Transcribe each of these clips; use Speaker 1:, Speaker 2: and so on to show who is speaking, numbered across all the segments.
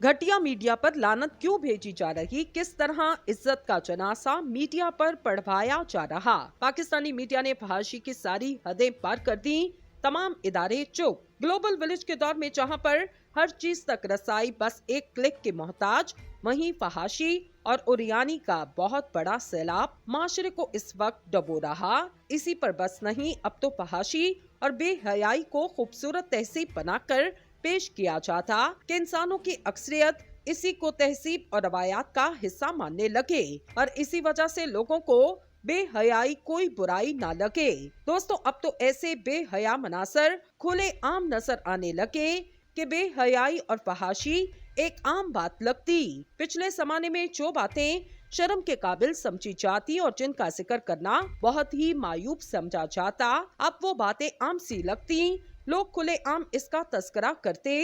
Speaker 1: घटिया मीडिया पर लानत क्यों भेजी जा रही, किस तरह इज्जत का जनासा मीडिया पर पढ़वाया जा रहा। पाकिस्तानी मीडिया ने फहाशी की सारी हदें पार कर दी, तमाम इदारे चुप। ग्लोबल विलेज के दौर में जहां पर हर चीज तक रसाई बस एक क्लिक के मोहताज, वहीं फहाशी और उरियानी का बहुत बड़ा सैलाब माशरे को इस वक्त डबो रहा। इसी पर बस नहीं, अब तो फहाशी और बेहयाई को खूबसूरत तहसीब बनाकर पेश किया जाता कि इंसानों की अक्सरियत इसी को तहसीब और रवायात का हिस्सा मानने लगे और इसी वजह से लोगों को बेहयाई कोई बुराई ना लगे। दोस्तों, अब तो ऐसे बेहया मनासर खुले आम नजर आने लगे कि बेहयाई और फहाशी एक आम बात लगती। पिछले जमाने में जो बातें शर्म के काबिल समझी जाती और जिनका जिक्र करना बहुत ही मायूब समझा जाता, अब वो बातें आम सी लगती। लोग खुले आम इसका तस्करा करते।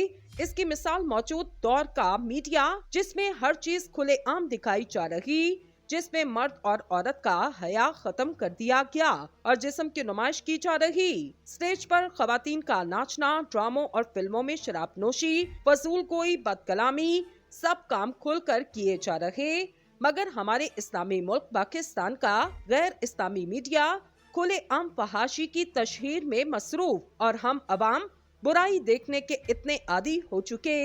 Speaker 1: इसकी मिसाल मौजूद दौर का मीडिया, जिसमें हर चीज खुले आम दिखाई जा रही, जिसमें मर्द और औरत का हया खत्म कर दिया गया और जिस्म की नुमाइश की जा रही। स्टेज पर खवातीन का नाचना, ड्रामों और फिल्मों में शराब नोशी, फजूल गोई, बदकलामी, सब काम खुलकर किए जा रहे। मगर हमारे इस्लामी मुल्क पाकिस्तान का गैर इस्लामी मीडिया खुले आम फहाशी की तशहीर में मसरूफ और हम अवाम बुराई देखने के इतने आदी हो चुके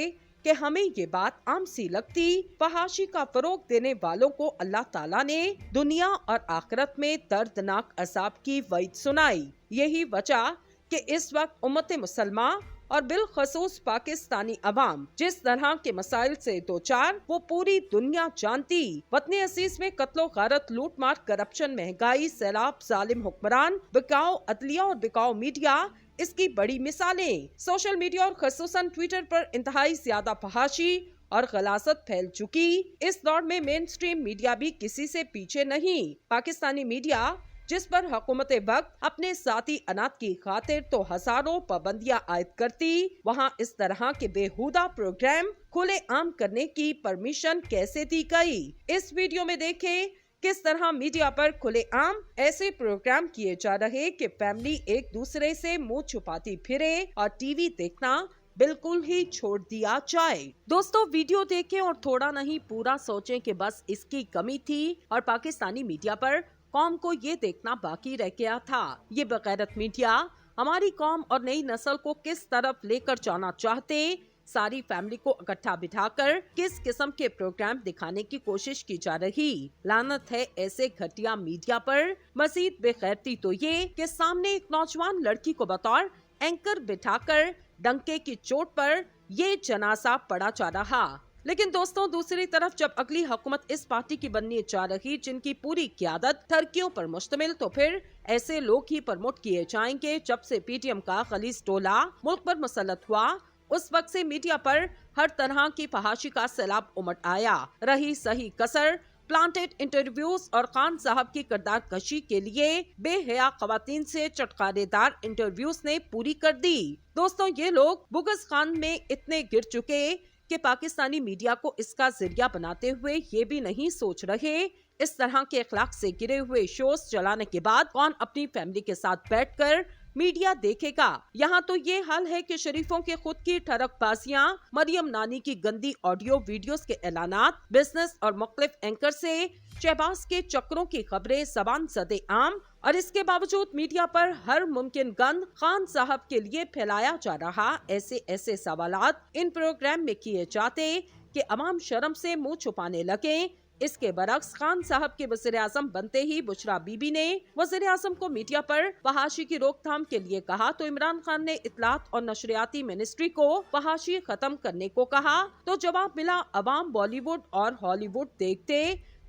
Speaker 1: कि हमें ये बात आम सी लगती। फहाशी का फरोग देने वालों को अल्लाह ताला ने दुनिया और आखिरत में दर्दनाक अजाब की वईद सुनाई। यही वजह कि इस वक्त उम्मत मुसलमा और बिलखसूस पाकिस्तानी अवाम जिस तरह के मसाइल से दो चार वो पूरी दुनिया जानती। वतन अजीज में कत्लो गारत, लूट मार, करप्शन, महंगाई, सैलाब, जालिम हुक्मरान, बिकाऊ अदलिया और बिकाऊ मीडिया इसकी बड़ी मिसालें। सोशल मीडिया और खसूसन ट्विटर पर इंतहाई ज्यादा फहाशी और गलाजत फैल चुकी। इस दौर में मेन स्ट्रीम मीडिया भी किसी से पीछे नहीं। पाकिस्तानी मीडिया जिस पर हुकूमत वक्त अपने साथी अनाथ की खातिर तो हजारों पाबंदियां आयद करती, वहां इस तरह के बेहुदा प्रोग्राम खुले आम करने की परमिशन कैसे दी गई। इस वीडियो में देखें किस तरह मीडिया पर खुले आम ऐसे प्रोग्राम किए जा रहे कि फैमिली एक दूसरे से मुंह छुपाती फिरे और टीवी देखना बिल्कुल ही छोड़ दिया जाए। दोस्तों, वीडियो देखें और थोड़ा नहीं पूरा सोचें कि बस इसकी कमी थी और पाकिस्तानी मीडिया पर कौम को ये देखना बाकी रह गया था। ये बेगैरत मीडिया हमारी कौम और नई नस्ल को किस तरफ लेकर जाना चाहते, सारी फैमिली को इकट्ठा बिठाकर किस किस्म के प्रोग्राम दिखाने की कोशिश की जा रही। लानत है ऐसे घटिया मीडिया पर। मजीद बेगैरती तो ये कि सामने एक नौजवान लड़की को बतौर एंकर बिठाकर डंके की चोट पर ये जनाजा पड़ा जा रहा। लेकिन दोस्तों, दूसरी तरफ जब अगली हुकूमत इस पार्टी की बनने जा रही जिनकी पूरी क़यादत ठरकियों पर मुश्तमिल, तो फिर ऐसे लोग ही प्रमोट किए जाएंगे। जब से पीटीएम का खलीज टोला मुल्क पर मुसल्लत हुआ, उस वक्त से मीडिया पर हर तरह की फहाशी का सैलाब उमड़ आया। रही सही कसर प्लांटेड इंटरव्यूज और खान साहब की किरदार कशी के लिए बेहया खवातीन से चटकारेदार इंटरव्यूज ने पूरी कर दी। दोस्तों, ये लोग बुगस खान में इतने गिर चुके कि पाकिस्तानी मीडिया को इसका जरिया बनाते हुए ये भी नहीं सोच रहे इस तरह के अखलाक से गिरे हुए शोज चलाने के बाद कौन अपनी फैमिली के साथ बैठकर मीडिया देखेगा। यहाँ तो ये हाल है कि शरीफों के खुद की ठरकबाजियाँ, मरियम नानी की गंदी ऑडियो वीडियोस के ऐलानात, बिजनेस और मुख्तलिफ एंकर से शहबाज के चक्रों की खबरें जबान ज़दे आम और इसके बावजूद मीडिया पर हर मुमकिन गंद खान साहब के लिए फैलाया जा रहा। ऐसे सवालात इन प्रोग्राम में किए जाते कि अवाम शर्म से मुंह छुपाने लगे। इसके बरक्स खान साहब के वज़ीर आज़म बनते ही बुशरा बीबी ने वज़ीर आज़म को मीडिया पर फहाशी की रोकथाम के लिए कहा, तो इमरान खान ने इत्तलात और नशरियाती मिनिस्ट्री को फहाशी खत्म करने को कहा। तो जवाब मिला, अवाम बॉलीवुड और हॉलीवुड देखते।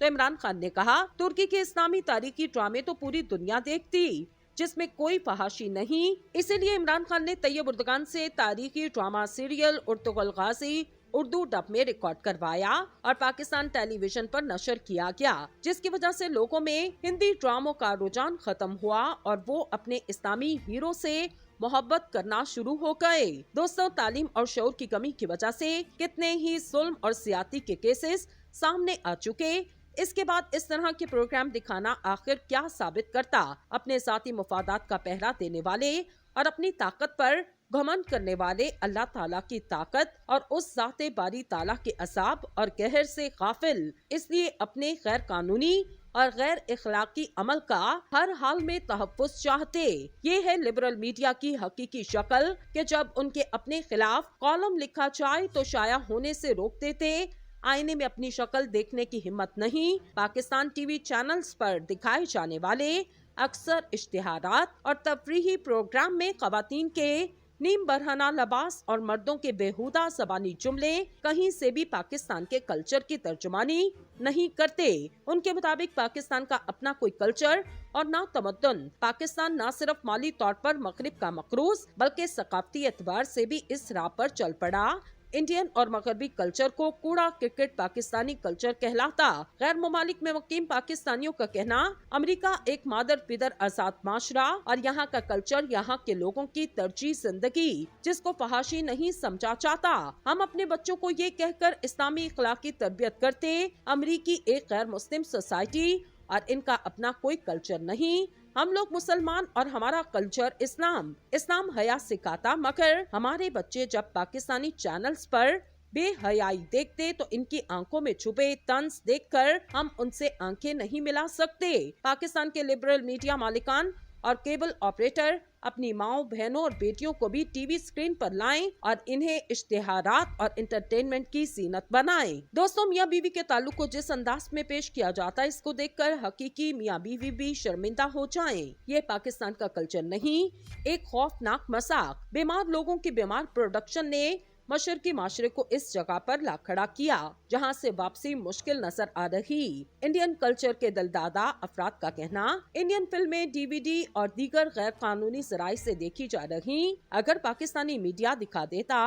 Speaker 1: तो इमरान खान ने कहा, तुर्की के इस्लामी तारीखी ड्रामे तो पूरी दुनिया देखती जिसमें कोई फहाशी नहीं। इसीलिए इमरान खान ने तैयब उर्दगान से तारीखी ड्रामा सीरियल उर्तुगल गाजी उर्दू डब में रिकॉर्ड करवाया और पाकिस्तान टेलीविजन पर नशर किया गया, जिसकी वजह से लोगों में हिंदी ड्रामों का रुझान खत्म हुआ और वो अपने इस्लामी हीरो से मोहब्बत करना शुरू हो गए। दोस्तों, तालीम और शऊर की कमी की वजह से कितने ही जुल्म और ज्यादती के केसेस सामने आ चुके। इसके बाद इस तरह के प्रोग्राम दिखाना आखिर क्या साबित करता? अपने जाती मुफादात का पहरा देने वाले और अपनी ताकत पर घमंड करने वाले अल्लाह ताला की ताकत और उस ज़ाते बारी ताला के अज़ाब और कहर से गाफिल, इसलिए अपने गैर कानूनी और गैर इखलाकी अमल का हर हाल में तहफ़्फ़ुज़ चाहते। ये है लिबरल मीडिया की हकीकी शक्ल कि जब उनके अपने खिलाफ कॉलम लिखा जाए तो शाया होने से रोक देते। आईने में अपनी शक्ल देखने की हिम्मत नहीं। पाकिस्तान टीवी चैनल्स पर दिखाए जाने वाले अक्सर इश्तिहारात और तफरीही प्रोग्राम में ख़वातीन के नीम बरहना लबास और मर्दों के बेहुदा ज़बानी जुमले कहीं से भी पाकिस्तान के कल्चर की तर्जुमानी नहीं करते। उनके मुताबिक पाकिस्तान का अपना कोई कल्चर और ना तमद्दुन। पाकिस्तान न सिर्फ माली तौर पर मगरिब का मकरूज बल्कि सकाफती एतबार से भी इस राह पर चल पड़ा। इंडियन और मगरबी कल्चर को कूड़ा क्रिकेट पाकिस्तानी कल्चर कहलाता। गैर ममालिक में मुकीम पाकिस्तानियों का कहना, अमेरिका एक मादर पिदर आजाद माशरा और यहाँ का कल्चर यहाँ के लोगों की तरजीह जिंदगी, जिसको फहाशी नहीं समझा जाता। हम अपने बच्चों को ये कहकर इस्लामी अखलाकी तरबियत करते, अमरीकी एक गैर मुस्लिम सोसाइटी और इनका अपना कोई कल्चर नहीं। हम लोग मुसलमान और हमारा कल्चर इस्लाम हया सिखाता, मगर हमारे बच्चे जब पाकिस्तानी चैनल्स पर बेहयाई देखते तो इनकी आंखों में छुपे तंज देखकर हम उनसे आंखें नहीं मिला सकते। पाकिस्तान के लिबरल मीडिया मालिकान और केबल ऑपरेटर अपनी माओ, बहनों और बेटियों को भी टीवी स्क्रीन पर लाएं और इन्हें इश्तिहारात और इंटरटेनमेंट की जीनत बनाएं। दोस्तों, मियाँ बीवी के ताल्लुक को जिस अंदाज में पेश किया जाता है, इसको देखकर हकीकी मियाँ बीवी भी शर्मिंदा हो जाएं। ये पाकिस्तान का कल्चर नहीं, एक खौफनाक मजाक। बीमार लोगों की बीमार प्रोडक्शन ने मशरकी माशरे को इस जगह पर ला खड़ा किया जहां से वापसी मुश्किल नजर आ रही। इंडियन कल्चर के दिलदादा अफराद का कहना, इंडियन फिल्में डीवीडी और दीगर गैर कानूनी जराए से देखी जा रही। अगर पाकिस्तानी मीडिया दिखा देता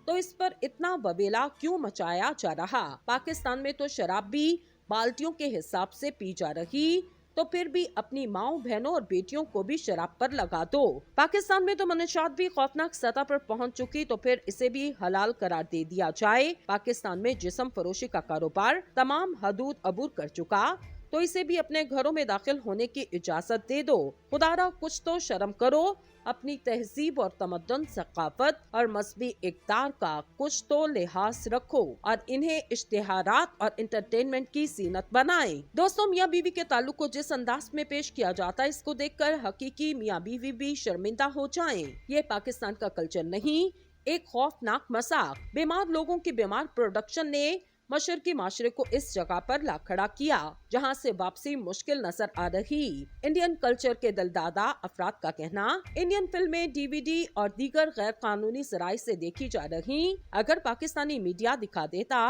Speaker 1: तो इस पर इतना बवेला क्यों मचाया जा रहा? पाकिस्तान में तो शराब भी बाल्टियों के हिसाब से पी जा रही, तो फिर भी अपनी माओ, बहनों और बेटियों को भी शराब पर लगा दो। पाकिस्तान में तो मनुष्यात भी खौफनाक सतह पर पहुंच चुकी, तो फिर इसे भी हलाल करार दे दिया जाए। पाकिस्तान में जिस्म फरोशी का कारोबार तमाम हदूद अबूर कर चुका, तो इसे भी अपने घरों में दाखिल होने की इजाजत दे दो। खुदारा कुछ तो शर्म करो, अपनी तहजीब और तमद्दुन, सकाफत और मजहबी इक़्तिदार का कुछ तो लिहाज रखो और इन्हें इश्तिहारात और इंटरटेनमेंट की जीनत बनाएं। दोस्तों, मियाँ बीवी के ताल्लुक को जिस अंदाज में पेश किया जाता है, इसको देखकर हकीकी मियाँ बीवी भी शर्मिंदा हो जाएं। ये पाकिस्तान का कल्चर नहीं, एक खौफनाक मजाक। बीमार लोगों की बीमार प्रोडक्शन ने मशरकी माशरे को इस जगह पर ला खड़ा किया जहां से वापसी मुश्किल नजर आ रही। इंडियन कल्चर के दिलदादा अफराद का कहना, इंडियन फिल्में डीवीडी और दीगर गैर कानूनी जराए से देखी जा रही। अगर पाकिस्तानी मीडिया दिखा देता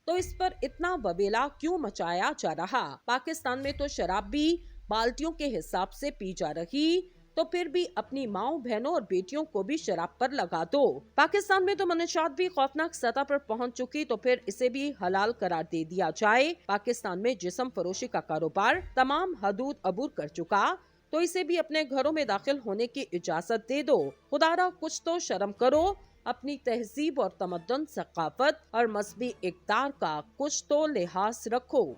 Speaker 1: तो इस पर इतना बवेला क्यों मचाया जा रहा? पाकिस्तान में तो शराब भी बाल्टियों के हिसाब से पी जा रही, तो फिर भी अपनी माओ, बहनों और बेटियों को भी शराब पर लगा दो। पाकिस्तान में तो मनुष्यात भी खौफनाक सतह पर पहुंच चुकी, तो फिर इसे भी हलाल करार दे दिया जाए। पाकिस्तान में जिस्म फरोशी का कारोबार तमाम हदूद अबूर कर चुका, तो इसे भी अपने घरों में दाखिल होने की इजाजत दे दो। खुदारा कुछ तो शर्म करो, अपनी तहजीब और तमद्दुन, सकाफत और मजहबी इक़्तिदार का कुछ तो लिहाज रखो।